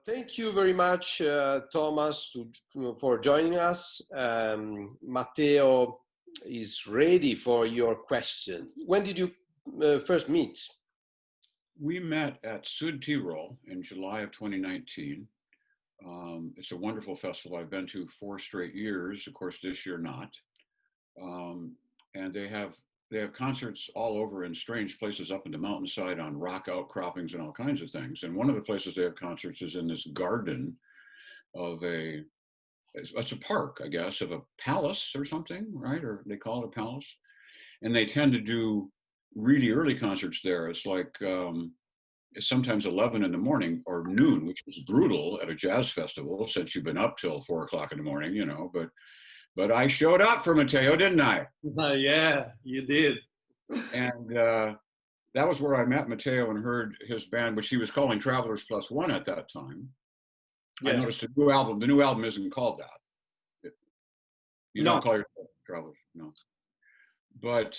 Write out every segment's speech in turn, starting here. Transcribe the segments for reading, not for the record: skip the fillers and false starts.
Thank you very much, Thomas, for joining us. Matteo is ready for your question. When did you first meet? We met at Südtirol in July of 2019. It's a wonderful festival I've been to 4 straight years. Of course, this year not. And they have concerts all over in strange places up in the mountainside on rock outcroppings and all kinds of things. And one of the places they have concerts is in this garden of it's a park, I guess, of a palace or something, right? Or they call it a palace. And they tend to do really early concerts there. It's like it's sometimes 11 in the morning or noon, which is brutal at a jazz festival since you've been up till 4 o'clock in the morning, you know, but I showed up for Matteo, didn't I? Yeah, you did. And that was where I met Matteo and heard his band, which he was calling Travelers Plus One at that time. Yeah. I noticed the new album isn't called that. You don't call yourself Travelers, no. But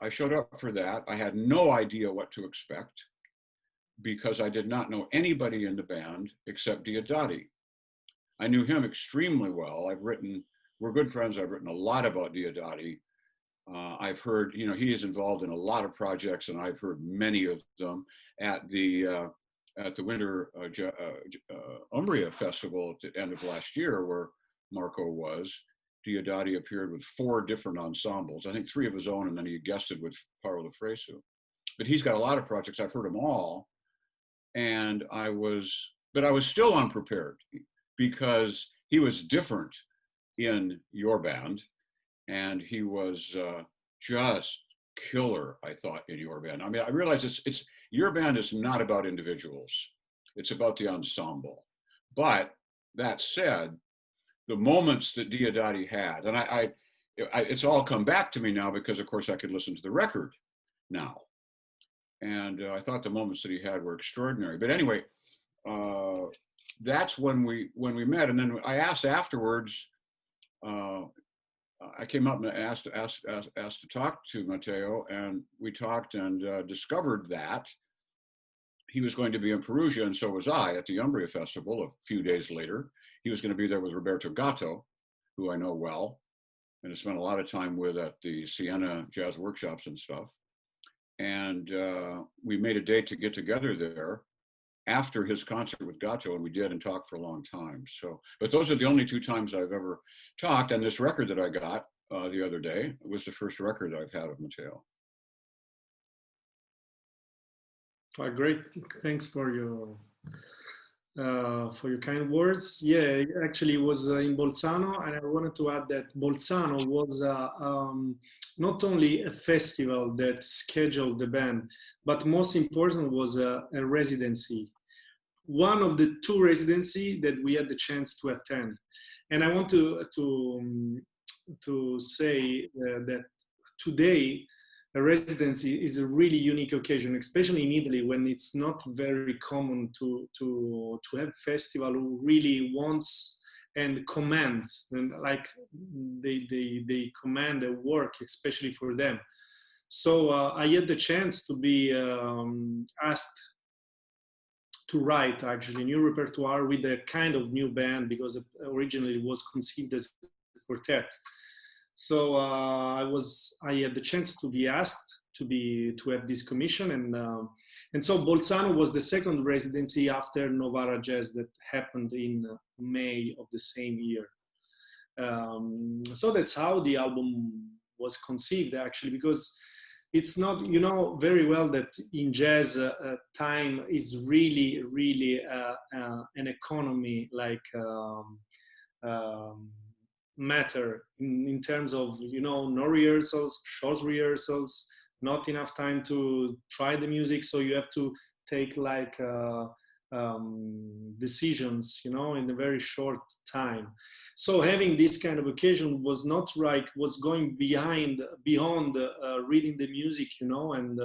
I showed up for that. I had no idea what to expect because I did not know anybody in the band except Diodati. I knew him extremely well. We're good friends. I've written a lot about Diodati. I've heard, you know, he is involved in a lot of projects, and I've heard many of them at the Winter Umbria Festival at the end of last year, where Marco was. Diodati appeared with 4 different ensembles, I think 3 of his own, and then he guested with Paolo Fresu. But he's got a lot of projects. I've heard them all, and I was still unprepared because he was different in your band, and he was just killer, I thought, in your band. I mean, I realize it's your band is not about individuals, it's about the ensemble. But that said, the moments that Diodati had, and it's all come back to me now because, of course, I could listen to the record now, and I thought the moments that he had were extraordinary. But anyway, that's when we met, and then I asked afterwards. I came up and asked to talk to Matteo, and we talked and discovered that he was going to be in Perugia, and so was I, at the Umbria Festival a few days later. He was going to be there with Roberto Gatto, who I know well, and I spent a lot of time with at the Siena jazz workshops and stuff. And we made a date to get together there after his concert with Gatto, and we did, and talked for a long time. So, but those are the only 2 times I've ever talked. And this record that I got the other day was the first record I've had of Matteo. Great, thanks for your kind words. Yeah, actually, it was in Bolzano, and I wanted to add that Bolzano was not only a festival that scheduled the band, but most important was a residency. One of the 2 residency that we had the chance to attend, and I want to say that today a residency is a really unique occasion, especially in Italy, when it's not very common to have festival who really wants and commands, and like they command their work, especially for them. So I had the chance to be asked to write actually new repertoire with a kind of new band, because originally it was conceived as a quartet. So I had the chance to be asked to have this commission, and so Bolzano was the second residency after Novara Jazz that happened in May of the same year. So that's how the album was conceived, actually, because it's not, you know very well that in jazz, time is really, really an economy, like matter in terms of, you know, no rehearsals, short rehearsals, not enough time to try the music, so you have to take like decisions, you know, in a very short time. So having this kind of occasion was not right, was going beyond reading the music, you know, and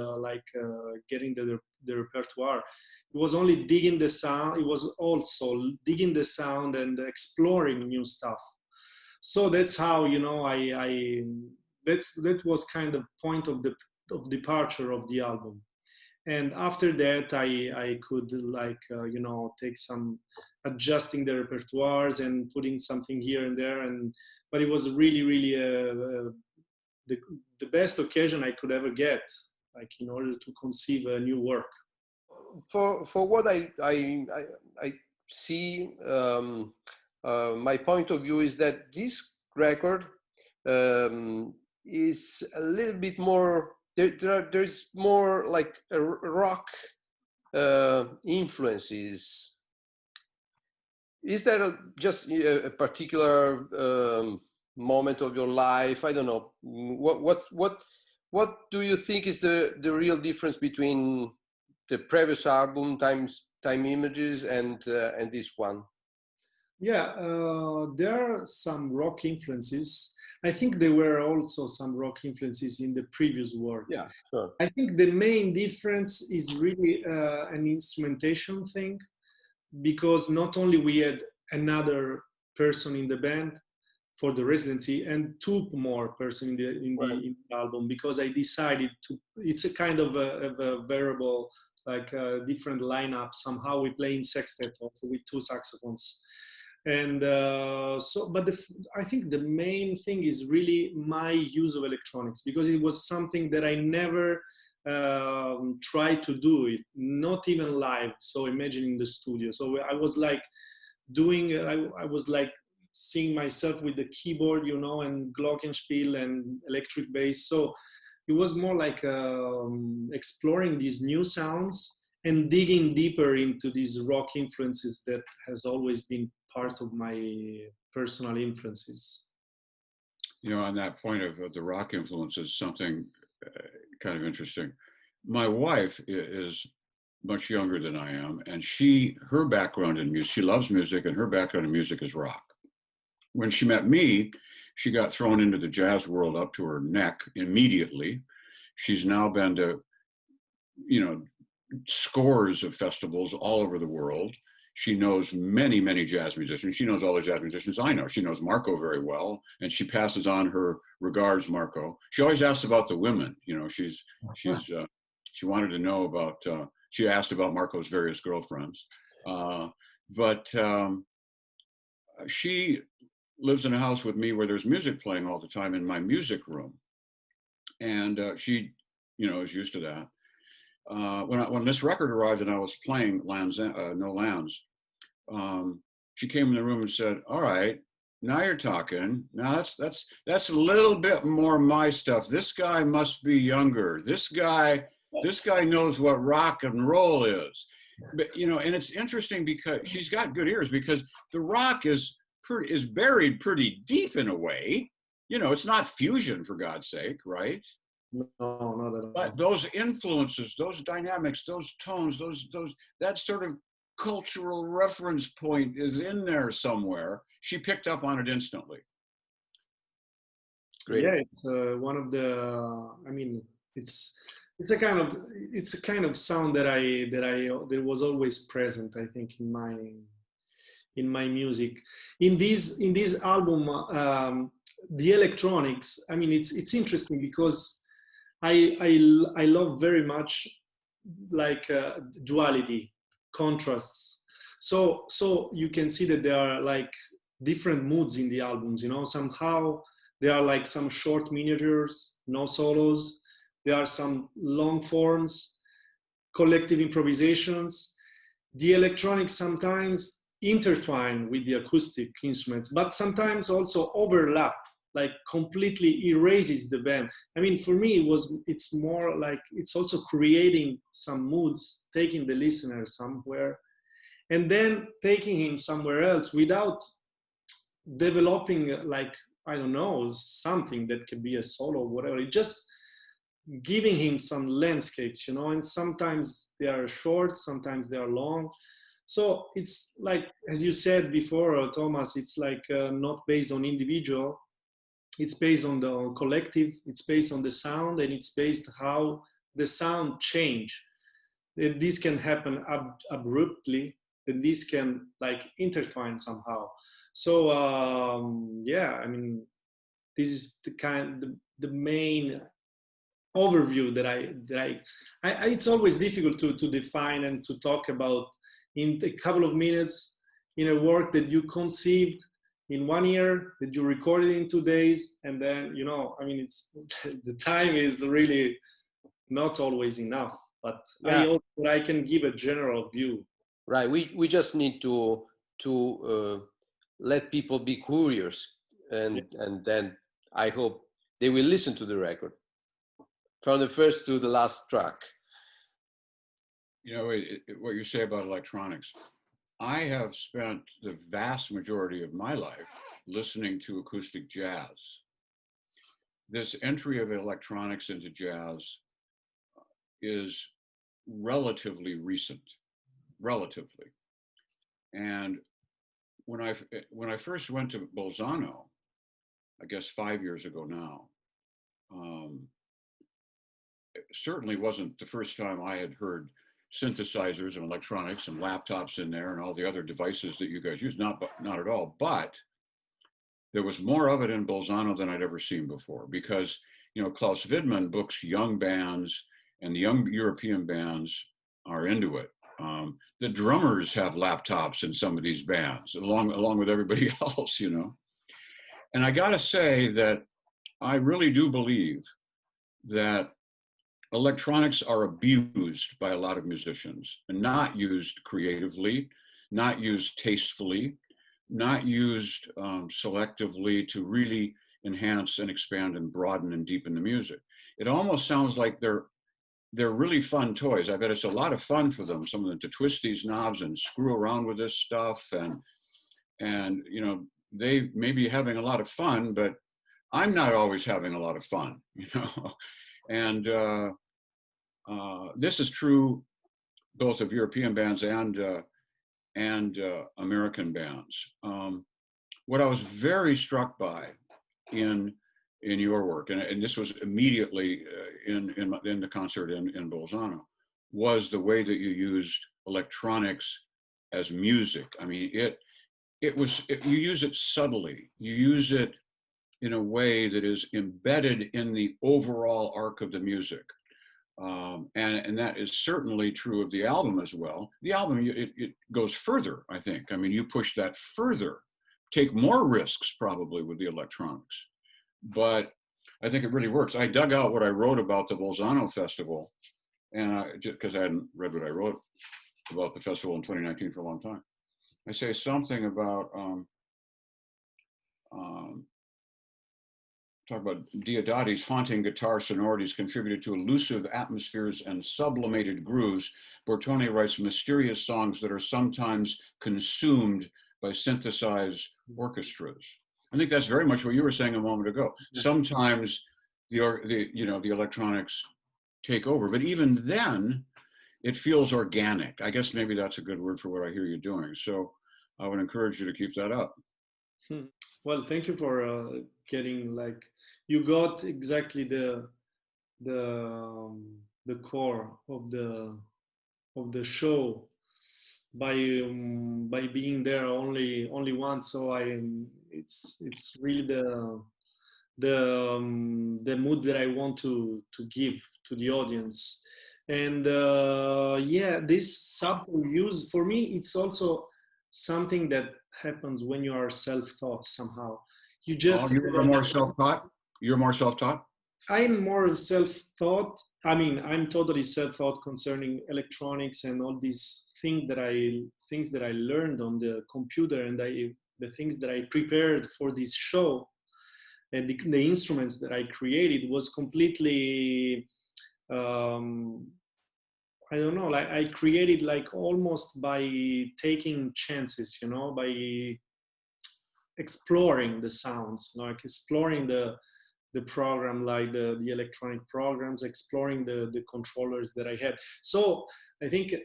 getting the repertoire. It was only digging the sound. It was also digging the sound and exploring new stuff. So that's how, you know, that was kind of point of departure of the album. And after that, I could like, you know, take some adjusting the repertoires and putting something here and there. But it was really, really the best occasion I could ever get, like in order to conceive a new work. For what I see, my point of view is that this record is a little bit more. There's more like a rock influences. Is there just a particular moment of your life? I don't know. What do you think is the real difference between the previous album, Time Images, and this one? Yeah, there are some rock influences. I think there were also some rock influences in the previous work. Yeah, sure. I think the main difference is really an instrumentation thing, because not only we had another person in the band for the residency and two more person in the album, because I decided to. It's a kind of a variable, like a different lineup. Somehow we play in sextet also with two saxophones. And I think the main thing is really my use of electronics, because it was something that I never tried to do it, not even live. So imagine in the studio. So I was like I was like seeing myself with the keyboard, you know, and glockenspiel and electric bass. So it was more like exploring these new sounds and digging deeper into these rock influences that has always been part of my personal influences. You know, on that point of the rock influences, something kind of interesting. My wife is much younger than I am, and her background in music, she loves music, and her background in music is rock. When she met me, she got thrown into the jazz world up to her neck immediately. She's now been to, you know, scores of festivals all over the world. She knows many, many jazz musicians. She knows all the jazz musicians I know. She knows Marco very well, and she passes on her regards, Marco. She always asks about the women. You know, she wanted to know about. She asked about Marco's various girlfriends, but she lives in a house with me where there's music playing all the time in my music room, and she, you know, is used to that. When this record arrived and I was playing No Lands, she came in the room and said, "All right, now you're talking. Now that's a little bit more my stuff. This guy must be younger. This guy knows what rock and roll is." But you know, and it's interesting because she's got good ears, because the rock is buried pretty deep in a way. You know, it's not fusion, for God's sake, right? No, not at all. But those influences, those dynamics, those tones, that sort of cultural reference point is in there somewhere. She picked up on it instantly. Great. Yeah, it's one of the. I mean, it's a kind of sound that was always present, I think, in my music. In this album, the electronics. I mean, it's interesting because I love very much like duality, contrasts. So you can see that there are like different moods in the albums. You know, somehow there are like some short miniatures, no solos. There are some long forms, collective improvisations. The electronics sometimes intertwine with the acoustic instruments, but sometimes also overlap like completely erases the band. I mean, for me, it's more like it's also creating some moods, taking the listener somewhere, and then taking him somewhere else without developing, like, I don't know, something that could be a solo or whatever. It just giving him some landscapes, you know, and sometimes they are short, sometimes they are long. So it's like, as you said before, Thomas, it's like not based on individual, it's based on the collective, it's based on the sound, and it's based how the sound change. This can happen abruptly, and this can like intertwine somehow. So yeah, I mean, this is the main overview that I it's always difficult to define and to talk about in a couple of minutes in a work that you conceived in 1 year, that you recorded in 2 days, and then, you know, I mean, it's the time is really not always enough, but Yeah. I can give a general view. Right. We just need to let people be curious, and then I hope they will listen to the record from the first to the last track. You know, what you say about electronics, I have spent the vast majority of my life listening to acoustic jazz. This entry of electronics into jazz is relatively recent, relatively. And when I first went to Bolzano, I guess 5 years ago now, it certainly wasn't the first time I had heard synthesizers and electronics and laptops in there and all the other devices that you guys use. Not at all. But there was more of it in Bolzano than I'd ever seen before, because, you know, Klaus Widmann books young bands, and the young European bands are into it. The drummers have laptops in some of these bands, along with everybody else, you know. And I gotta say that I really do believe that electronics are abused by a lot of musicians, and not used creatively, not used tastefully, not used selectively to really enhance and expand and broaden and deepen the music. It almost sounds like they're really fun toys. I bet it's a lot of fun for them, some of them, to twist these knobs and screw around with this stuff, and you know, they may be having a lot of fun, but I'm not always having a lot of fun, you know. And this is true both of European bands and American bands. What I was very struck by in your work, and this was immediately in the concert in Bolzano, was the way that you used electronics as music. I mean, you use it subtly. You use it in a way that is embedded in the overall arc of the music. And that is certainly true of the album as well. The album, it goes further, I think. I mean, you push that further, take more risks probably with the electronics, but I think it really works. I dug out what I wrote about the Bolzano Festival, and because I hadn't read what I wrote about the festival in 2019 for a long time. I say something about, talk about Diodati's haunting guitar sonorities contributed to elusive atmospheres and sublimated grooves. Bortone writes mysterious songs that are sometimes consumed by synthesized orchestras. I think that's very much what you were saying a moment ago. Sometimes the electronics take over, but even then, it feels organic. I guess maybe that's a good word for what I hear you doing. So I would encourage you to keep that up. Well, thank you for getting, like, you got exactly the core of the show by being there only once. So it's really the mood that I want to give to the audience. And yeah, this subtle use, for me, it's also something that happens when you are self-taught somehow. You just... You're more self-taught? You're more self-taught? I'm more self-taught. I mean, I'm totally self-taught concerning electronics and all these things that I learned on the computer, and the things that I prepared for this show. and the instruments that I created was completely, I don't know, like I created like almost by taking chances, you know, by exploring the sounds, like exploring the program, like the electronic programs, exploring the controllers that I had. So I think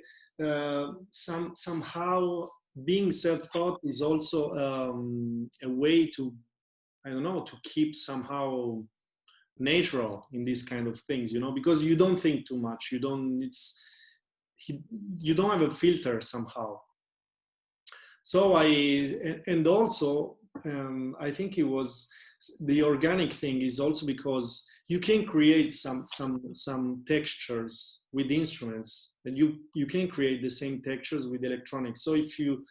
somehow being self-taught is also a way to, I don't know, to keep somehow natural in these kind of things, you know, because you don't think too much. You don't have a filter somehow. So and also I think it was the organic thing is also because you can create some textures with instruments, and you can create the same textures with electronics. So if you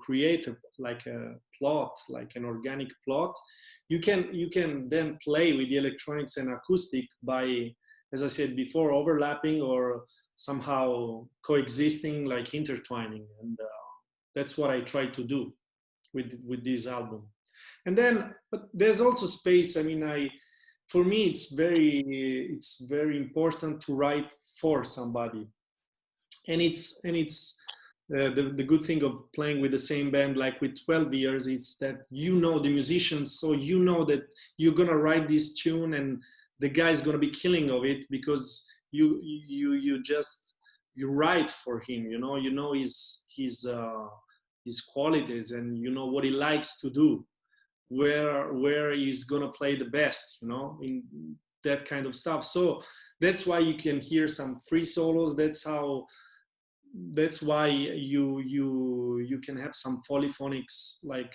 create like a plot, like an organic plot, you can then play with the electronics and acoustic by, as I said before, overlapping or somehow coexisting, like intertwining, and that's what I try to do with this album. And then, but there's also space. I mean, for me, it's very important to write for somebody, and it's the good thing of playing with the same band, like with 12 years, is that you know the musicians, so you know that you're gonna write this tune, and the guy's gonna be killing of it because you write for him. You know his qualities, and you know what he likes to do, where he's gonna play the best, you know, in that kind of stuff. So that's why you can hear some free solos. That's why you can have some polyphonics, like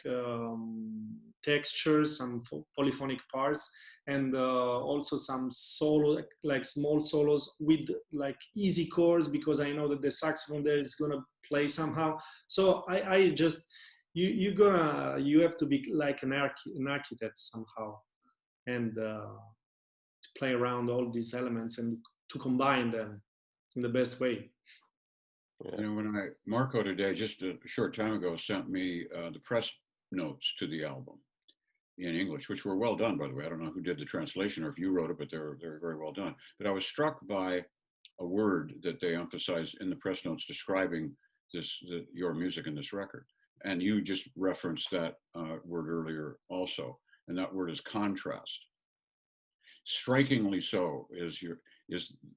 textures, some polyphonic parts, and also some solo, like small solos with like easy chords, because I know that the saxophone there is gonna play somehow. So I just you have to be like an architect somehow, and to play around all these elements and to combine them in the best way. You know, Marco today, just a short time ago, sent me the press notes to the album in English, which were well done, by the way. I don't know who did the translation or if you wrote it, but they're very well done. But I was struck by a word that they emphasized in the press notes describing your music in this record. And you just referenced that word earlier also, and that word is contrast. Strikingly so is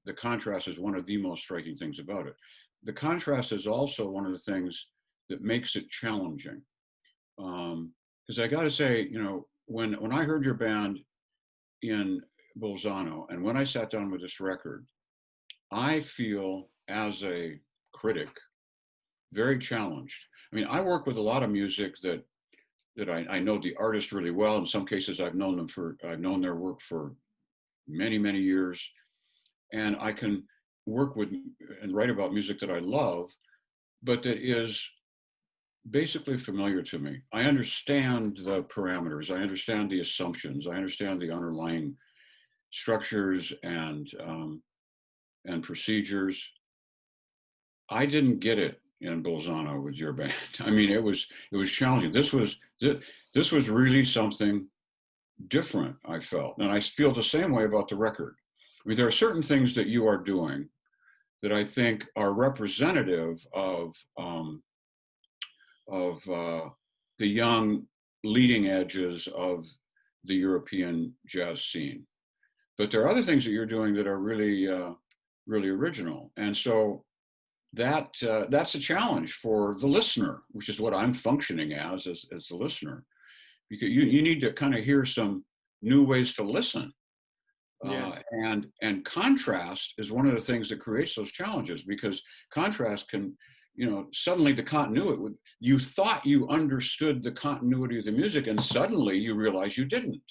the contrast is one of the most striking things about it. The contrast is also one of the things that makes it challenging. Because I got to say, you know, when I heard your band in Bolzano, and when I sat down with this record, I feel as a critic very challenged. I mean, I work with a lot of music that I know the artist really well. In some cases, I've known their work for many, many years, and I can work with and write about music that I love, but that is basically familiar to me. I understand the parameters, I understand the assumptions, I understand the underlying structures and procedures. I didn't get it in Bolzano with your band. I mean, it was challenging. This was really something different, I felt, and I feel the same way about the record. I mean, there are certain things that you are doing that I think are representative of the young leading edges of the European jazz scene. But there are other things that you're doing that are really, really original. And so that's a challenge for the listener, which is what I'm functioning as the listener, because you need to kind of hear some new ways to listen. Yeah. And contrast is one of the things that creates those challenges, because contrast can, you know, suddenly the continuity, you thought you understood the continuity of the music, and suddenly you realize you didn't,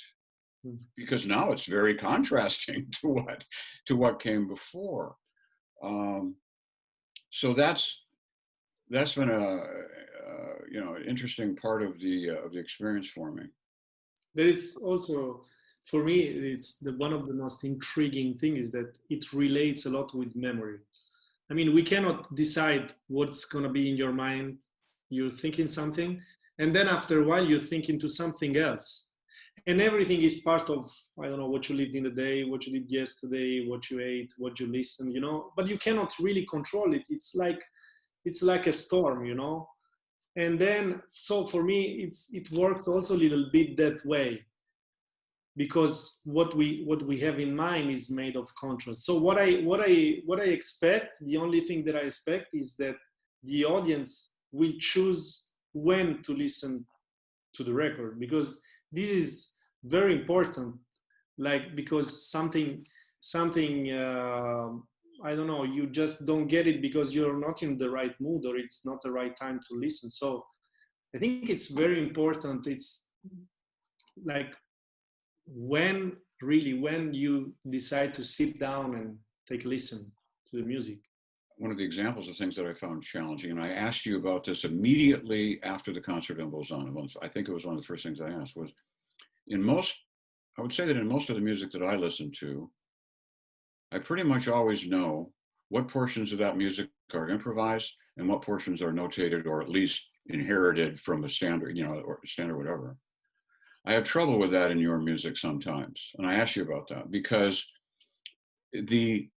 because now it's very contrasting to what came before. So that's been an interesting part of the experience for me. There is also, for me, it's one of the most intriguing things is that it relates a lot with memory. I mean, we cannot decide what's going to be in your mind. You're thinking something, and then after a while, you think into something else. and everything is part of, I don't know, what you lived in the day, what you did yesterday, what you ate, what you listened, you know, but you cannot really control it. It's like a storm, you know. And then, so for me, it works also a little bit that way, because what we have in mind is made of contrast. So what I expect, the only thing that I expect is that the audience will choose when to listen to the record, because this is very important. Like, because something I don't know, you just don't get it because you're not in the right mood, or it's not the right time to listen. So I think it's very important. It's like when you decide to sit down and take a listen to the music. One of the examples of things that I found challenging, and I asked you about this immediately after the concert in Bolzano, I think it was one of the first things I asked, was I would say that in most of the music that I listen to, I pretty much always know what portions of that music are improvised and what portions are notated or at least inherited from a standard, you know, or standard whatever. I have trouble with that in your music sometimes. And I ask you about that because the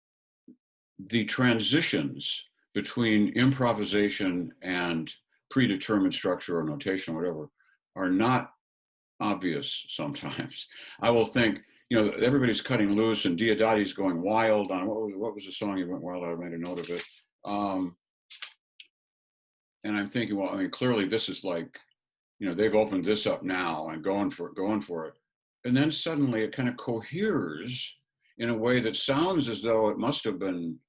transitions between improvisation and predetermined structure or notation or whatever are not obvious sometimes. I will think, you know, everybody's cutting loose and Diodati's going wild on, what was the song he went wild on? I made a note of it. And I'm thinking, well, I mean, clearly this is like, you know, they've opened this up now and going for it. And then suddenly it kind of coheres in a way that sounds as though it must have been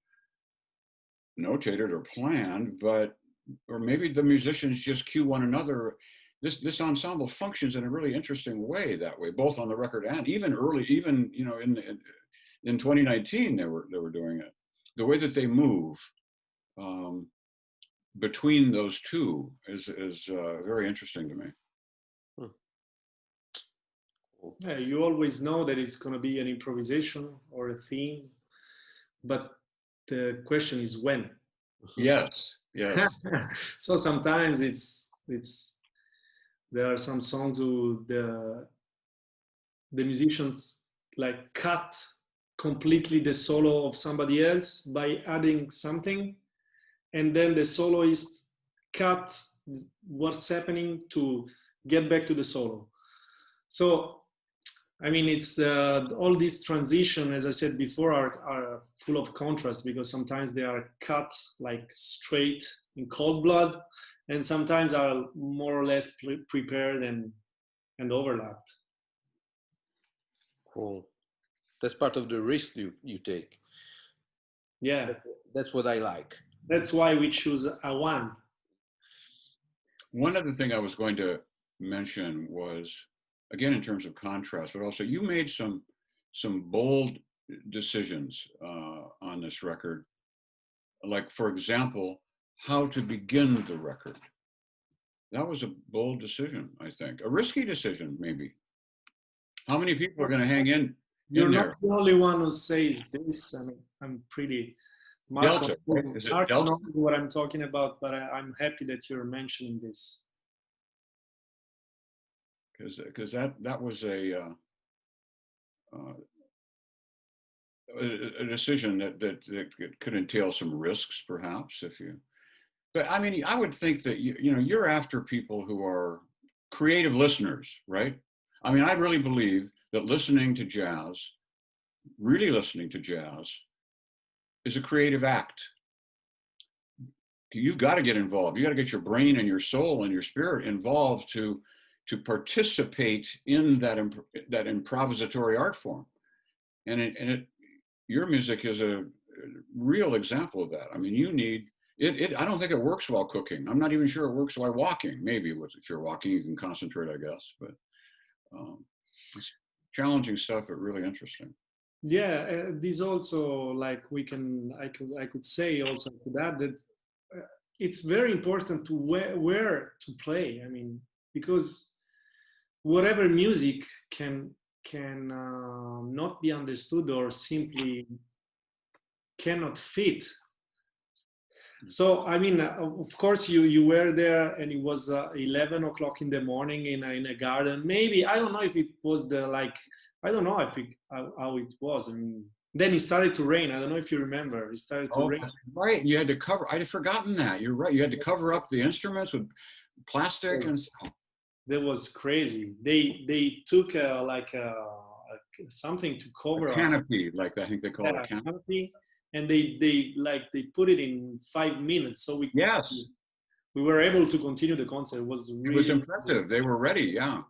notated or planned, or maybe the musicians just cue one another. This ensemble functions in a really interesting way that way, both on the record and even you know, in 2019 they were doing it. The way that they move between those two is very interesting to me. Yeah, you always know that it's going to be an improvisation or a theme, but the question is when. Yes. So sometimes it's there are some songs who the musicians like cut completely the solo of somebody else by adding something, and then the soloist cut what's happening to get back to the solo. So I mean, it's all these transition, as I said before, are full of contrast, because sometimes they are cut like straight in cold blood, and sometimes are more or less prepared and overlapped. Cool. That's part of the risk you take. Yeah. That's what I like. That's why we choose Auand. One other thing I was going to mention was, again, in terms of contrast, but also you made some bold decisions on this record. Like, for example, how to begin the record. That was a bold decision, I think. A risky decision, maybe. How many people are going to hang in You're there? not the only one who says this. I mean, I'm pretty... Marco, Delta, right? Is it Marco Delta? knows what I'm talking about, but I'm happy that you're mentioning this. Because that was a decision that could entail some risks, perhaps, if you. But I mean, I would think that you know, you're after people who are creative listeners, right? I mean, I really believe that listening to jazz, really listening to jazz, is a creative act. You've got to get involved. You got to get your brain and your soul and your spirit involved to participate in that improvisatory art form. And your music is a real example of that. I mean, you need it. I don't think it works while cooking. I'm not even sure it works while walking. Maybe if you're walking, you can concentrate, I guess. But it's challenging stuff, but really interesting. Yeah, this also, like, I could say also to that it's very important to where to play. I mean, because whatever music can not be understood or simply cannot fit. So I mean, of course, you were there, and it was 11 o'clock in the morning in a garden. Maybe I don't know if it was I don't know if how it was. I mean, then it started to rain. I don't know if you remember. It started to rain. Right. You had to cover. I had forgotten that. You're right. You had to cover up the instruments with plastic and stuff. That was crazy. They took something to cover a canopy, like I think they call it a canopy. And they put it in 5 minutes, so we were able to continue the concert. It was impressive. They were ready, yeah.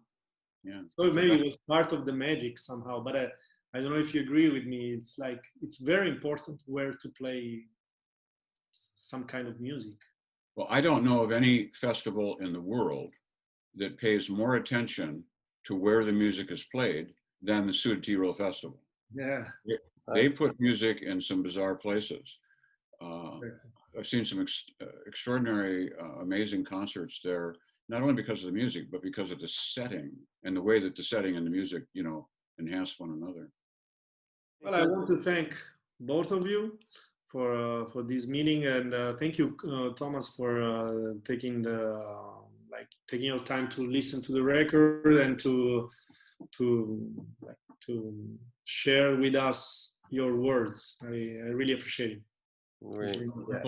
So maybe it was part of the magic somehow. But I don't know if you agree with me. It's like it's very important where to play some kind of music. Well, I don't know of any festival in the world that pays more attention to where the music is played than the Sud Tirol Festival. Yeah. They put music in some bizarre places. I've seen some extraordinary, amazing concerts there, not only because of the music, but because of the setting and the way that the setting and the music, enhance one another. Well, I want to thank both of you for this meeting, and thank you, Thomas, for taking your time to listen to the record and to share with us your words. I really appreciate it. Really, my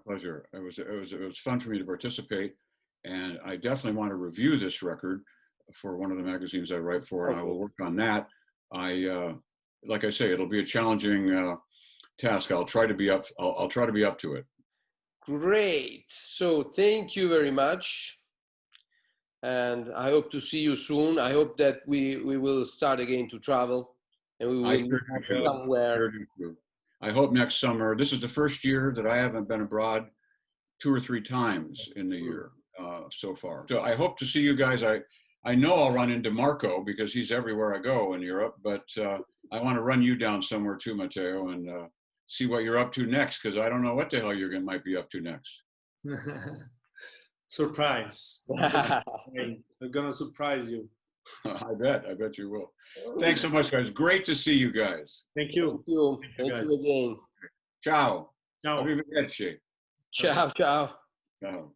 pleasure. It was fun for me to participate, and I definitely want to review this record for one of the magazines I write for, and I will work on that. Like I say, it'll be a challenging task. I'll try to be up. I'll try to be up to it. Great. So thank you very much, and I hope to see you soon. I hope that we will start again to travel. And we will go somewhere. I hope next summer. This is the first year that I haven't been abroad 2 or 3 times in the year so far. So I hope to see you guys. I know I'll run into Marco because he's everywhere I go in Europe, but I want to run you down somewhere too, Matteo, and see what you're up to next, because I don't know what the hell might be up to next. Surprise. I'm gonna surprise you. I bet you will. Thanks so much, guys. Great to see you guys. Thank you. Thank you again. Ciao. Ciao. Arrivederci. Ciao. Ciao.